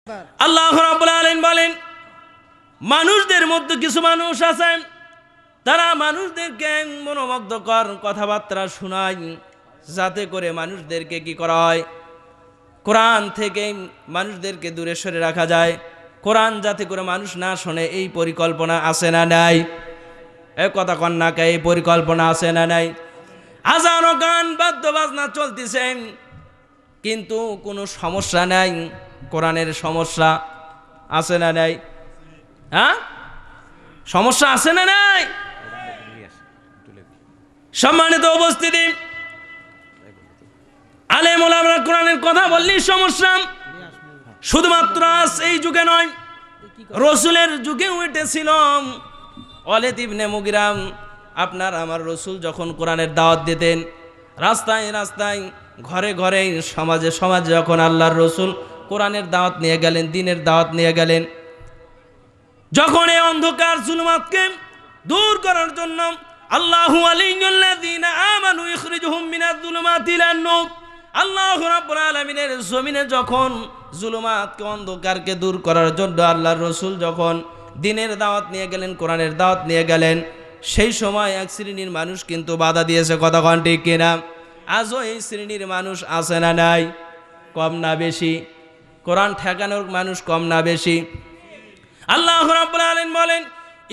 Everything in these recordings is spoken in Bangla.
আল্লাহ রাব্বুল আলামিন বলেন, মানুষদের মধ্যে কিছু মানুষ আছে তারা মানুষদেরকে মনোমুগ্ধকর কথাবার্তা শোনায়, যাতে করে মানুষদেরকে কি করা হয়, কোরআন থেকে মানুষদেরকে দূরে সরে রাখা যায়। কোরআন যাতে করে মানুষ না শোনে, এই পরিকল্পনা আছে না নাই? এই কথা কন্যাকে এই পরিকল্পনা আছে না নাই? হাজারো গান বাদ্য বাজনা চলতেছে, কিন্তু কোনো সমস্যা নাই। কোরআনের সমস্যা আছে না নাই? হ্যাঁ, সমস্যা আছে না নাই? সম্মানিত উপস্থিতি, আলেম ওলামারা কোরআনের কথা বললেই সমস্যা। শুধুমাত্র আজ এই যুগে নয়, রসুলের যুগেও এটা ছিল। ওয়ালিদ ইবনে মুগিরা, আপনার আমার রসুল যখন কোরআনের দাওয়াত দিতেন, রাস্তায় রাস্তায়, ঘরে ঘরে, সমাজে সমাজে, যখন আল্লাহর রসুল কোরআনের দাওয়াত নিয়ে গেলেন, দ্বীনের দাওয়াত নিয়ে গেলেন, যখন এই অন্ধকার জুলুমাতকে দূর করার জন্য আল্লাহু ওয়ালিয়্যুল্লাযীনা আমানু ইখরিজুহুম মিনাজ জুলুমাতি ইলান নূর, আল্লাহ রাব্বুল আলামিনের জমিনে যখন জুলুমাতকে, অন্ধকারকে দূর করার জন্য আল্লাহর রসুল যখন দ্বীনের দাওয়াত নিয়ে গেলেন, কোরআনের দাওয়াত নিয়ে গেলেন, সেই সময় এক শ্রেণীর মানুষ কিন্তু বাধা দিয়েছে। কতক্ষণ ঠিক কিনা? আজও এই শ্রেণীর মানুষ আছে না নাই? কম না বেশি? কোরআন ঠেকানোর মানুষ কম না বেশি? আল্লাহ রাব্বুল আলামিন বলেন,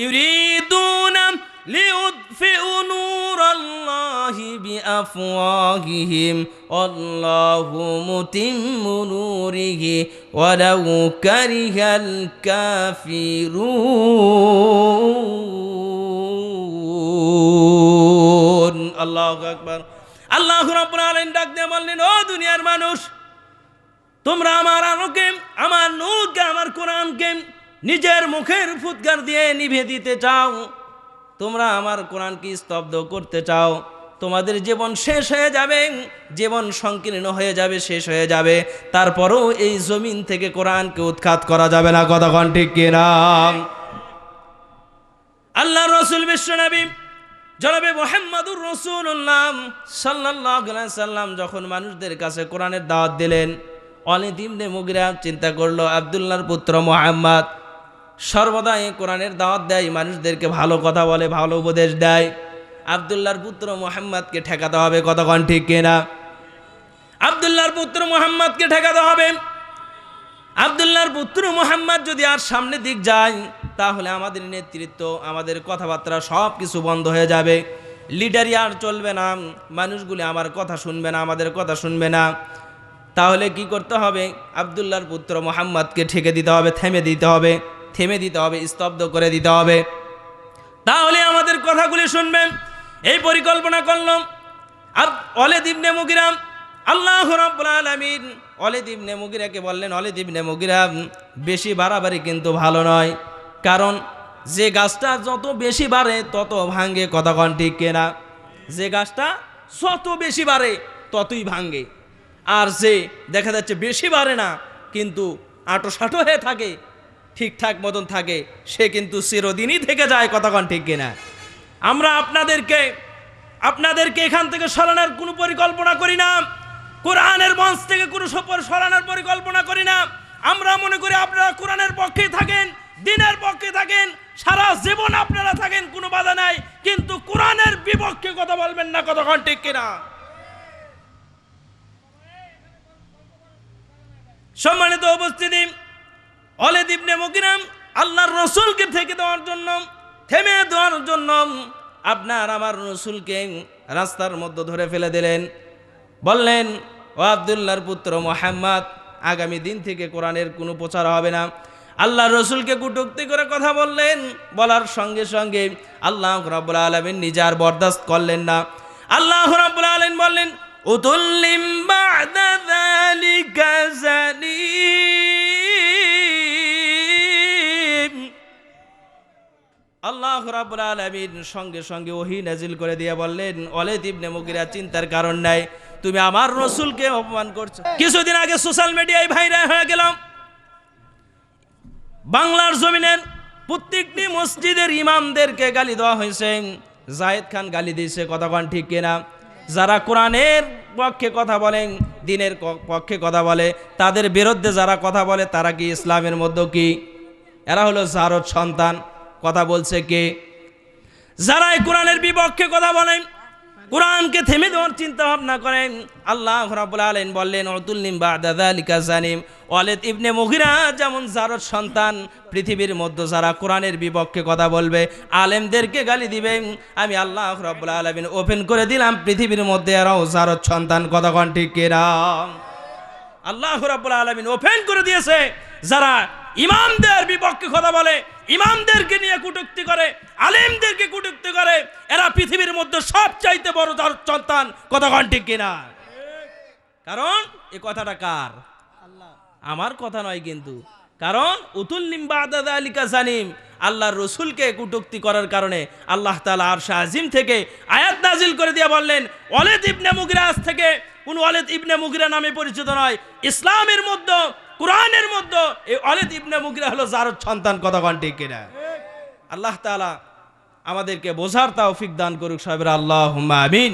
ইউরিদুনা লিউতফিউ নূরাল্লাহি বিআফওয়াহিহিম আল্লাহু মুতিম্মু নূরিহি ওয়ালাউ কারিহাল কাফিরুন। আল্লাহু আকবার। আল্লাহ রাব্বুল আলামিন ডাক দিয়ে বললেন, ও দুনিয়ার মানুষ, তোমরা আমার আলোকে, আমার নূরকে, আমার কোরআনকে নিজের মুখের ফুৎকার দিয়ে নিভে দিতে চাও, তোমরা আমার কোরআনকে স্তব্ধ করতে চাও, তোমাদের জীবন শেষ হয়ে যাবে, জীবন সংকীর্ণ হয়ে যাবে, শেষ হয়ে যাবে, তারপরেও এই জমিন থেকে কোরআনকে উৎখাত করা যাবে না। কতক্ষণ ঠিক কিনা? আল্লাহ রসুল বিশ্বনবী জনাবে মুহাম্মদুর রাসূলুল্লাহ সাল্লাল্লাহু আলাইহি সাল্লাম যখন মানুষদের কাছে কোরআনের দাওয়াত দিলেন, ওয়ালিদ ইবনে মুগিরা চিন্তা করলো, আব্দুল্লাহর পুত্র মুহাম্মদ সর্বদা এই কোরআনের দাওয়াত দেয়, মানুষদেরকে ভালো কথা বলে, ভালো উপদেশ দেয়, আব্দুল্লাহর পুত্র মুহাম্মদকে ঠেকাতে হবে। কতক্ষণ ঠিক কিনা? আব্দুল্লাহর পুত্র মুহাম্মদকে ঠেকাতে হবে। আব্দুল্লাহর পুত্র মুহাম্মদ যদি আর সামনে দিক যায়, তাহলে আমাদের নেতৃত্ব, আমাদের কথাবার্তা সব কিছু বন্ধ হয়ে যাবে, লিডারই আর চলবে না, মানুষগুলি আমার কথা শুনবে না, আমাদের কথা শুনবে না। তাহলে কি করতে হবে? আব্দুল্লাহর পুত্র মুহাম্মদকে ঠেকে দিতে হবে, থেমে দিতে হবে, স্তব্ধ করে দিতে হবে, তাহলে আমাদের কথাগুলি শুনবেন। এই পরিকল্পনা করলাম ওয়ালিদ ইবনে মুগিরা। আল্লাহ রাব্বুল আলামিন ওয়ালিদ ইবনে মুগিরাকে বললেন, ওয়ালিদ ইবনে মুগিরা, বেশি বাড়াবাড়ি কিন্তু ভালো নয়, কারণ যে গাছটা যত বেশি বাড়ে তত ভাঙ্গে। কতক্ষণ ঠিক কিনা? যে গাছটা যত বেশি বাড়ে ততই ভাঙ্গে, আর যে দেখা যাচ্ছে বেশি বাড়ে না কিন্তু আটো সাটো হয়ে থাকে, ঠিকঠাক মতন থাকে, সে কিন্তু চিরদিনই থেকে যায়। কতক্ষণ ঠিক কিনা? আমরা আপনাদেরকে এখান থেকে সরানোর কোনো পরিকল্পনা করি না, কোরআনের মঞ্চ থেকে কোনো সরানোর পরিকল্পনা করি না। আমরা মনে করি আপনারা কোরআনের পক্ষে থাকেন, দ্বীনের পক্ষে থাকেন, সারা জীবন আপনারা থাকেন, কোনো বাধা নাই, কিন্তু কোরআনের বিপক্ষে কথা বলবেন না। কতক্ষণ ঠিক কিনা? সম্মানিত উপস্থিতি, ওয়ালিদ ইবনে মুগিরা আল্লাহর রসুলকে থেমে দেওয়ার জন্য আপনার আমার রসুলকে রাস্তার মধ্যে ধরে ফেলে দিলেন। বললেন, ও আব্দুল্লাহর পুত্র মুহাম্মদ, আগামী দিন থেকে কোরআনের কোনো প্রচার হবে না। আল্লাহর রসুলকে কটূক্তি করে কথা বললেন, বলার সঙ্গে সঙ্গে আল্লাহ রাব্বুল আলামিন নিজে আর বরদাস্ত করলেন না। আল্লাহ রাব্বুল আলামিন বললেন, উতুল্লিম বা'দা যালিকা জালিম। আল্লাহ রাব্বুল আলামিন সঙ্গে সঙ্গে ওহী নাজিল করে দিয়ে বললেন, ওয়ালিদ ইবনে মুগিরা, চিন্তার কারণ নাই, তুমি আমার রসুলকে অপমান করছো। কিছুদিন আগে সোশ্যাল মিডিয়ায় ভাইরাল হয়ে গেল, বাংলার জমিনের প্রত্যেকটি মসজিদের ইমামদেরকে গালি দেওয়া হয়েছে। জায়েদ খান গালি দিয়েছে। কতক্ষণ ঠিক কিনা? যারা কোরআনের পক্ষে কথা বলেন, দিনের পক্ষে কথা বলে, তাদের বিরুদ্ধে যারা কথা বলে তারা কি ইসলামের মধ্যে কি? এরা হলো জারদ সন্তান। কথা বলছে কে? যারা এই কোরআনের বিপক্ষে কথা বলেন, কোরআনকে থেমে দেওয়ার চিন্তা ভাবনা করেন। আল্লাহ রাব্বুল আলামিন বললেন উতুল্লিম বা'দা যালিকা জানিম। ওয়ালিদ ইবনে মুগিরা যেমন জারদ সন্তান, পৃথিবীর মধ্যে যারা কোরআনের বিপক্ষে কথা বলবে, আলেমদেরকে গালি দিবে, আমি আল্লাহ রাব্বুল আলামিন ওপেন করে দিলাম পৃথিবীর মধ্যে এরাও জারদ সন্তান। কথা কোন ঠিক কিনা? আল্লাহ রাব্বুল আলামিন ওপেন করে দিয়েছে, যারা ইমামদের বিপক্ষে কথা বলে, ইমামদেরকে নিয়ে কটূক্তি করে, আলেমদেরকে কটূক্তি করে, এরা পৃথিবীর মধ্যে সবচাইতে বড় জারদ সন্তান। কথা কোন ঠিক কিনা? কারণ এই কথাটা কার? আমার কথা নয় কিন্তু। কারণ উতুল্লিম বা'দা যালিকা জানিম, আল্লাহর রাসূলকে কটূক্তি করার কারণে আল্লাহ তাআলা আরশে আজিম থেকে আয়াত নাজিল করে দিয়ে বললেন ওয়ালিদ ইবনে মুগিরা আজ থেকে কোন ওয়ালিদ ইবনে মুগিরা নামে পরিচিত নয়। ইসলামের মধ্যে, কোরআনের মধ্যে এই ওয়ালিদ ইবনে মুগিরা হলো জারদ সন্তান। কথা কোন ঠিক কিনা? আল্লাহ তাআলা আমাদেরকে বোঝার তৌফিক দান করুক। সবাই আল্লাহুম্মা আমিন।